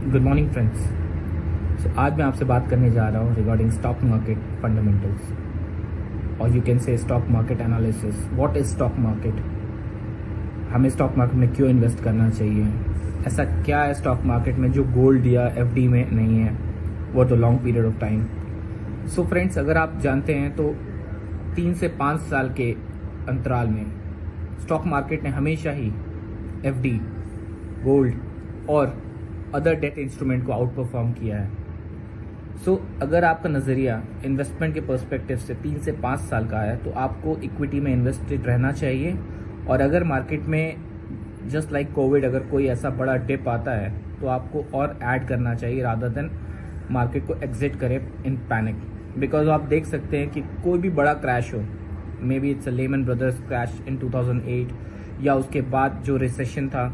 Good morning friends. आज मैं आपसे बात करने जा रहा हूँ रिगार्डिंग स्टॉक मार्केट फंडामेंटल्स और you can say stock market analysis. What is stock market, हमें स्टॉक मार्केट में क्यों इन्वेस्ट करना चाहिए, ऐसा क्या है स्टॉक मार्केट में जो गोल्ड या एफडी में नहीं है, वो तो long period of time. So friends, अगर आप जानते हैं तो 3 से 5 साल के अंतराल में स्टॉक मार्केट ने हमेशा ही एफडी, गोल्ड और अदर डेट इंस्ट्रूमेंट को आउट परफॉर्म किया है। अगर आपका नज़रिया इन्वेस्टमेंट के पर्सपेक्टिव से 3 से 5 साल का है तो आपको इक्विटी में इन्वेस्टेड रहना चाहिए। और अगर मार्केट में जस्ट लाइक कोविड अगर कोई ऐसा बड़ा डिप आता है तो आपको और ऐड करना चाहिए रादर देन मार्केट को एग्जिट करे इन पैनिक। बिकॉज आप देख सकते हैं कि कोई भी बड़ा क्रैश हो, may be it's a Lehman Brothers crash in 2008 या उसके बाद जो रिसेशन था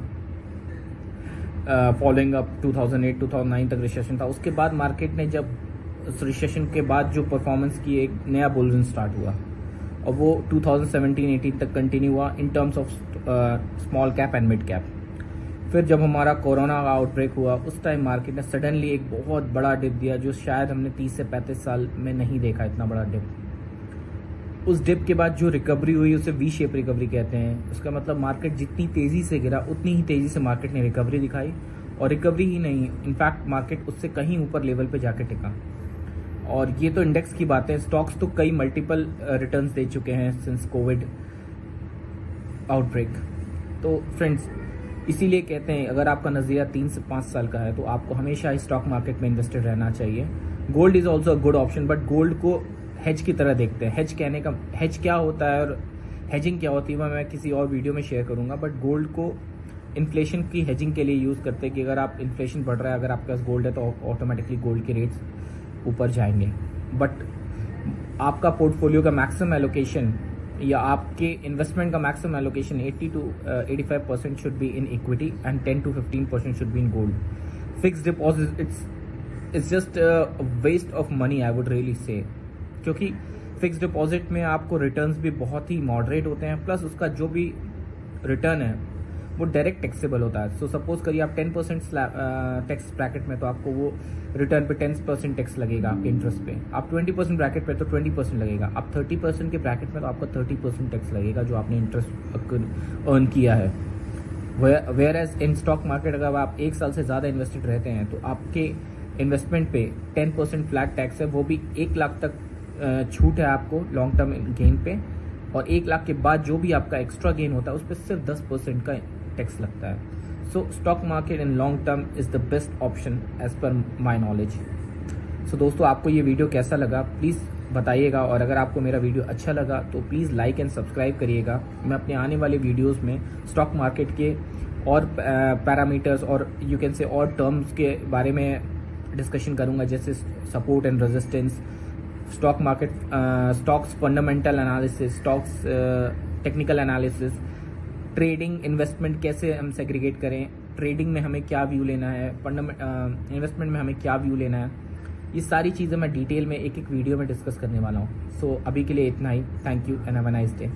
फॉलोइंग अप 2008-2009 तक रिसेशन था, उसके बाद मार्केट ने जब रिसेशन के बाद जो परफॉर्मेंस की एक नया बुल रन स्टार्ट हुआ और वो 2017-18 तक कंटिन्यू हुआ in terms of small cap and mid cap. फिर जब हमारा कोरोना का आउटब्रेक हुआ उस टाइम मार्केट ने सडनली एक बहुत बड़ा डिप दिया जो शायद हमने 30 से 35 साल में नहीं देखा इतना बड़ा डिप। उस डिप के बाद जो रिकवरी हुई उसे वी शेप रिकवरी कहते हैं। उसका मतलब मार्केट जितनी तेजी से गिरा उतनी ही तेजी से मार्केट ने रिकवरी दिखाई, और रिकवरी ही नहीं, इनफैक्ट मार्केट उससे कहीं ऊपर लेवल पे जाके टिका। और ये तो इंडेक्स की बात है, स्टॉक्स तो कई मल्टीपल रिटर्न्स दे चुके हैं सिंस कोविड आउटब्रेक। तो फ्रेंड्स, इसीलिए कहते हैं अगर आपका नज़रिया 3 से 5 साल का है तो आपको हमेशा ही स्टॉक मार्केट में इन्वेस्टेड रहना चाहिए। Gold is also a good option, but gold को हेज की तरह देखते हैं। हेज क्या होता है और हेजिंग क्या होती है मैं किसी और वीडियो में शेयर करूंगा। बट गोल्ड को इन्फ्लेशन की हेजिंग के लिए यूज़ करते हैं कि अगर आप इन्फ्लेशन बढ़ रहा है, अगर आपके पास गोल्ड है तो ऑटोमेटिकली गोल्ड के रेट्स ऊपर जाएंगे। बट आपका पोर्टफोलियो का मैक्सिमम एलोकेशन या आपके इन्वेस्टमेंट का maximum allocation 80 to 85% should be in equity and 10 to 15% should be in gold. Fix deposit it's just waste of money, I would really say, क्योंकि fix deposit में आपको returns भी बहुत ही moderate होते हैं, प्लस उसका जो भी रिटर्न है वो डायरेक्ट टैक्सेबल होता है। सो सपोज करिए आप 10% टैक्स ब्रैकेट में तो आपको वो रिटर्न पे 10% टैक्स लगेगा आपके इंटरेस्ट पे। आप 20% ब्रैकेट पे तो 20% लगेगा। आप 30% के ब्रैकेट में तो आपको 30% टैक्स लगेगा जो आपने इंटरेस्ट अर्न किया है। Whereas in stock market अगर आप 1 साल से ज़्यादा इन्वेस्टेड रहते हैं तो आपके इन्वेस्टमेंट पे 10% फ्लैट टैक्स है, वो भी 1 लाख तक छूट है आपको लॉन्ग टर्म गेन पे, और 1 लाख के बाद जो भी आपका एक्स्ट्रा गेन होता है उस पर सिर्फ 10% का टैक्स लगता है। So stock market in long term is the best option as per my knowledge. सो दोस्तों, आपको ये वीडियो कैसा लगा प्लीज़ बताइएगा, और अगर आपको मेरा वीडियो अच्छा लगा तो प्लीज़ लाइक एंड सब्सक्राइब करिएगा। मैं अपने आने वाले वीडियोज़ में स्टॉक मार्केट के और पैरामीटर्स और यू कैन से और टर्म्स के बारे में डिस्कशन करूँगा, जैसे support and resistance, stock market, stocks fundamental analysis, stocks technical analysis, trading, investment कैसे हम सेग्रीगेट करें, ट्रेडिंग में हमें क्या व्यू लेना है, इन्वेस्टमेंट में हमें क्या व्यू लेना है, ये सारी चीज़ें मैं डिटेल में एक वीडियो में डिस्कस करने वाला हूँ। सो अभी के लिए इतना ही। Thank you and have a nice day.